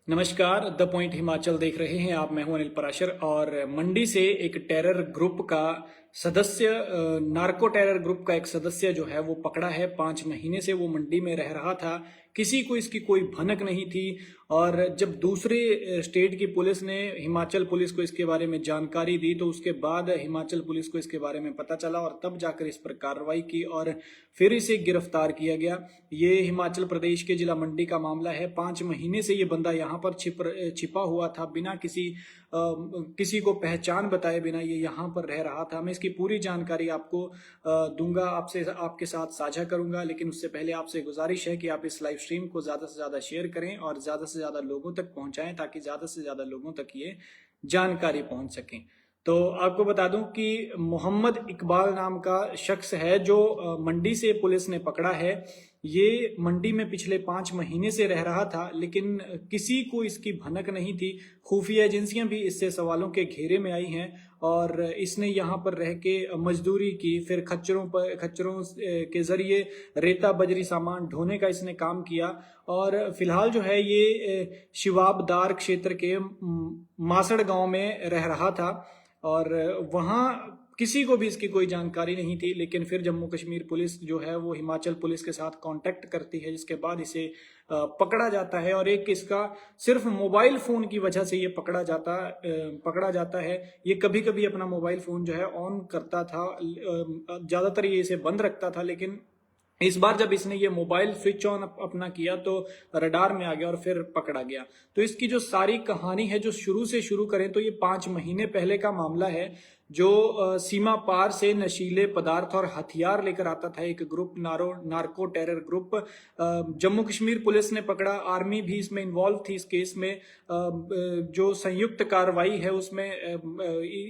नमस्कार, the point Himachal देख रहे हैं आप। मैं हूं अनिल पराशर और मंडी से एक टेरर ग्रुप का सदस्य, नार्को टेरर ग्रुप का एक सदस्य जो है वो पकड़ा है। 5 महीने से वो मंडी में रह रहा था, किसी को इसकी कोई भनक नहीं थी। और जब दूसरे स्टेट की पुलिस ने हिमाचल पुलिस को इसके बारे में जानकारी दी तो उसके बाद हिमाचल पुलिस को इसके बारे में पता चला और तब जाकर इस पर कार्रवाई की और फिर इसे गिरफ्तार किया गया। ये हिमाचल प्रदेश के जिला मंडी का मामला है। 5 महीने से ये बंदा यहाँ पर छिपा हुआ था, बिना किसी को पहचान बताए बिना ये यहाँ पर रह रहा था। मैं इसकी पूरी जानकारी आपको दूंगा, आपके साथ साझा करूंगा, लेकिन उससे पहले आपसे गुजारिश है कि आप इस लाइव स्ट्रीम को ज्यादा से ज्यादा शेयर करें और ज्यादा से ज्यादा लोगों तक पहुंचाएं ताकि ज्यादा से ज्यादा लोगों तक ये जानकारी पहुंच सके। तो आपको बता दूं कि मोहम्मद इकबाल नाम का शख्स है जो मंडी से पुलिस ने पकड़ा है। ये मंडी में पिछले 5 महीने से रह रहा था, लेकिन किसी को इसकी भनक नहीं थी। खुफिया एजेंसियां भी इससे सवालों के घेरे में आई हैं और इसने यहाँ पर रह के मजदूरी की, फिर खच्चरों के जरिए रेता बजरी सामान ढोने का इसने काम किया। और फिलहाल जो है ये शिवाबदार क्षेत्र के मासड़ गांव में रह रहा था और वहाँ किसी को भी इसकी कोई जानकारी नहीं थी। लेकिन फिर जम्मू कश्मीर पुलिस जो है वो हिमाचल पुलिस के साथ कांटेक्ट करती है, जिसके बाद इसे पकड़ा जाता है। और एक इसका सिर्फ मोबाइल फोन की वजह से ये पकड़ा जाता है। ये कभी कभी अपना मोबाइल फोन जो है ऑन करता था, ज्यादातर ये इसे बंद रखता था, लेकिन इस बार जब इसने ये मोबाइल स्विच ऑन अपना किया तो रडार में आ गया और फिर पकड़ा गया। तो इसकी जो सारी कहानी है, जो शुरू से शुरू करें तो ये 5 महीने पहले का मामला है, जो सीमा पार से नशीले पदार्थ और हथियार लेकर आता था एक group, narco terror group. Jammu Kashmir police ने पकड़ा, आर्मी भी इसमें इन्वॉल्व थी इस केस में। जो संयुक्त कार्रवाई है उसमें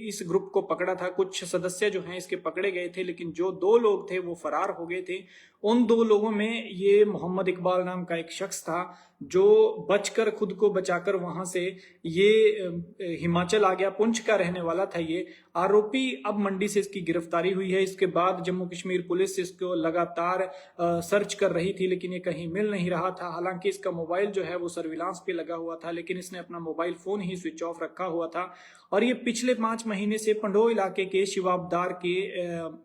इस ग्रुप को पकड़ा था। कुछ सदस्य जो हैं इसके पकड़े गए थे, लेकिन जो 2 लोग थे वो फरार हो गए थे। उन 2 लोगों में ये मोहम्मद इकबाल नाम का एक शख्स था जो बचकर, खुद को बचाकर वहां से ये हिमाचल आ गया। पुंछ का रहने वाला था ये आरोपी। अब मंडी से इसकी गिरफ्तारी हुई है। इसके बाद जम्मू कश्मीर पुलिस इसको लगातार सर्च कर रही थी, लेकिन ये कहीं मिल नहीं रहा था। हालांकि इसका मोबाइल जो है वो सर्विलांस पे लगा हुआ था, लेकिन इसने अपना मोबाइल फोन ही स्विच ऑफ रखा हुआ था। और ये पिछले 5 महीने से पंडोह इलाके के शिवाबदार के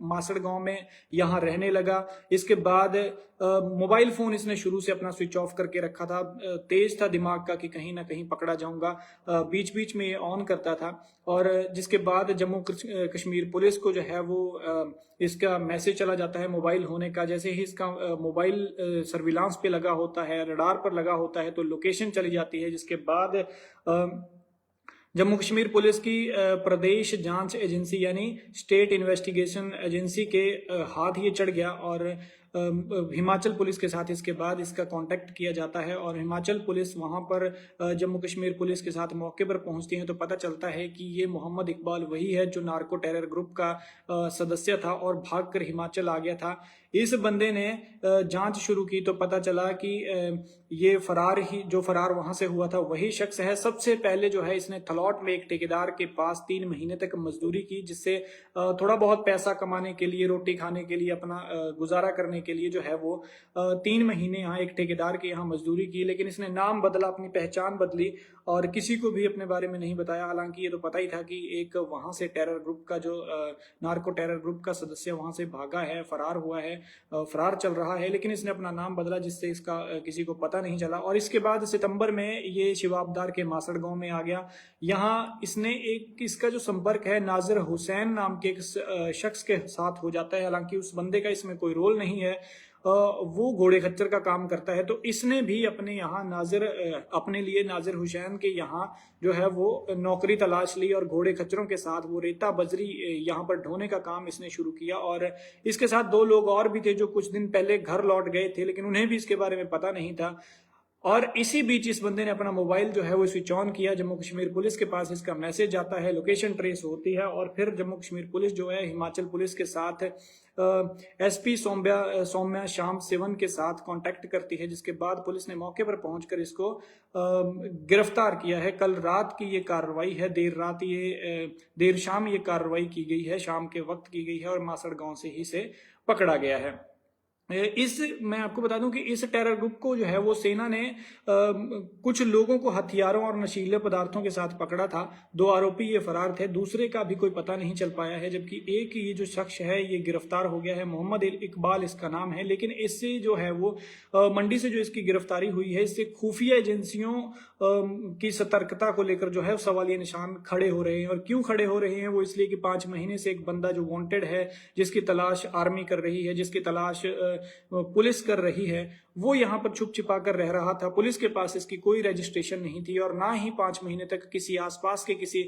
मासड़ गांव में यहाँ रहने लगा। इसके बाद मोबाइल फोन इसने शुरू से अपना स्विच ऑफ करके रखा था। तेज था दिमाग का कि कहीं ना कहीं पकड़ा जाऊंगा, बीच बीच में ये ऑन करता था। और जिसके बाद जम्मू कश्मीर पुलिस को जो है वो इसका मैसेज चला जाता है मोबाइल होने का। जैसे ही इसका मोबाइल सर्विलांस पे लगा होता है, रडार पर लगा होता है, तो लोकेशन चली जाती है। जिसके बाद जम्मू कश्मीर पुलिस की प्रदेश जांच एजेंसी यानी स्टेट इन्वेस्टिगेशन एजेंसी के हाथ ये चढ़ गया और हिमाचल पुलिस के साथ इसके बाद इसका कांटेक्ट किया जाता है। और हिमाचल पुलिस वहां पर जम्मू कश्मीर पुलिस के साथ मौके पर पहुंचती है तो पता चलता है कि ये मोहम्मद इकबाल वही है जो नार्को टेरर ग्रुप का सदस्य था और भागकर हिमाचल आ गया था। इस बंदे ने जांच शुरू की तो पता चला कि ये फरार वहां से हुआ था वही शख्स है। सबसे पहले जो है इसने थलौट में एक ठेकेदार के पास 3 महीने तक मजदूरी की, जिससे थोड़ा बहुत पैसा कमाने के लिए, रोटी खाने के लिए, अपना गुजारा करने के लिए जो है वो 3 महीने यहाँ एक ठेकेदार के यहाँ मजदूरी की। लेकिन इसने नाम बदला, अपनी पहचान बदली और किसी को भी अपने बारे में नहीं बताया। हालांकि ये तो पता ही था कि एक वहां से टेरर ग्रुप का जो नार्को टेरर ग्रुप का सदस्य वहां से भागा है, फरार हुआ है, फरार चल रहा है, लेकिन इसने अपना नाम बदला जिससे इसका किसी को पता नहीं चला। और इसके बाद सितंबर में ये शिवाबदार के मासड़ गांव में आ गया। यहाँ इसका जो संपर्क है नाजिर हुसैन नाम के एक शख्स के साथ हो जाता है। हालांकि उस बंदे का इसमें कोई रोल नहीं है, वो घोड़े खच्चर का काम करता है। तो इसने भी अपने लिए नाजिर हुसैन के यहाँ जो है वो नौकरी तलाश ली और घोड़े खच्चरों के साथ वो रेता बजरी यहाँ पर ढोने का काम इसने शुरू किया। और इसके साथ 2 लोग और भी थे जो कुछ दिन पहले घर लौट गए थे, लेकिन उन्हें भी इसके बारे में पता नहीं था। और इसी बीच इस बंदे ने अपना मोबाइल जो है वो स्विच ऑन किया। जम्मू कश्मीर पुलिस के पास इसका मैसेज आता है, लोकेशन ट्रेस होती है और फिर जम्मू कश्मीर पुलिस जो है हिमाचल पुलिस के साथ एसपी सौम्या श्याम सेवन के साथ कांटेक्ट करती है। जिसके बाद पुलिस ने मौके पर पहुंचकर इसको गिरफ्तार किया है। कल रात की ये कार्रवाई है, देर शाम ये कार्रवाई की गई है, शाम के वक्त की गई है और मासड़ गांव से ही से पकड़ा गया है। मैं आपको बता दूं कि इस टेरर ग्रुप को जो है वो सेना ने कुछ लोगों को हथियारों और नशीले पदार्थों के साथ पकड़ा था। 2 आरोपी ये फरार थे, दूसरे का भी कोई पता नहीं चल पाया है, जबकि एक ये जो शख्स है ये गिरफ्तार हो गया है। मोहम्मद इकबाल इसका नाम है। लेकिन इससे जो है वो मंडी से जो इसकी गिरफ्तारी हुई है, इससे खुफिया एजेंसियों की सतर्कता को लेकर जो है सवालिया निशान खड़े हो रहे हैं। और क्यों खड़े हो रहे हैं? वो इसलिए कि 5 महीने से एक बंदा जो वांटेड है, जिसकी तलाश आर्मी कर रही है, जिसकी तलाश पुलिस कर रही है, वो यहाँ पर छुप छिपा कर रह रहा था। पुलिस के पास इसकी कोई रजिस्ट्रेशन नहीं थी और ना ही 5 महीने तक किसी आसपास के किसी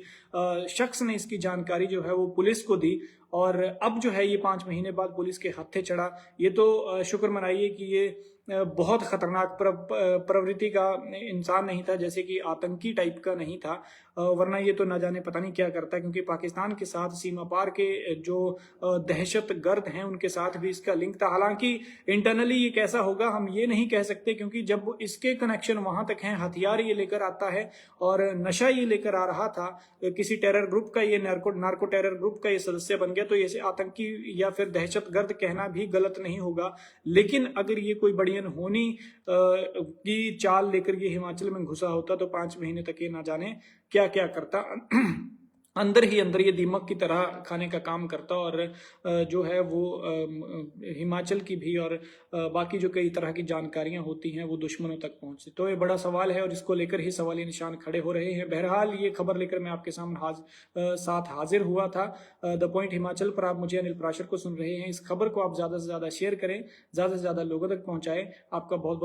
शख्स ने इसकी जानकारी जो है वो पुलिस को दी। और अब जो है ये 5 महीने बाद पुलिस के हत्थे चढ़ा। ये तो शुक्र मनाइए कि ये बहुत खतरनाक प्रवृत्ति का इंसान नहीं था, जैसे कि आतंकी टाइप का नहीं था, वरना ये तो ना जाने पता नहीं क्या करता है। क्योंकि पाकिस्तान के साथ सीमा पार के जो दहशत गर्द हैं उनके साथ भी इसका लिंक था। हालांकि इंटरनली ये कैसा होगा हम ये नहीं कह सकते, क्योंकि जब इसके कनेक्शन वहां तक हैं, हथियार ये लेकर आता है और नशा ये लेकर आ रहा था, किसी टेरर ग्रुप का, ये नार्को टेरर ग्रुप का ये सदस्य बन गया, तो ये आतंकी या फिर दहशत गर्द कहना भी गलत नहीं होगा। लेकिन अगर ये कोई बड़ी अनहोनी की चाल लेकर ये हिमाचल में घुसा होता तो 5 महीने तक ये ना जाने क्या क्या करता। अंदर ही अंदर ये दीमक की तरह खाने का काम करता और जो है वो हिमाचल की भी और बाकी जो कई तरह की जानकारियां होती हैं वो दुश्मनों तक पहुंचती। तो ये बड़ा सवाल है और इसको लेकर ही सवालिया निशान खड़े हो रहे हैं। बहरहाल ये खबर लेकर मैं आपके सामने साथ हाजिर हुआ था। द पॉइंट हिमाचल पर आप मुझे अनिल पराशर को सुन रहे हैं। इस खबर को आप ज़्यादा से ज़्यादा शेयर करें, ज़्यादा से ज़्यादा लोगों तक पहुँचाएं। आपका बहुत बहुत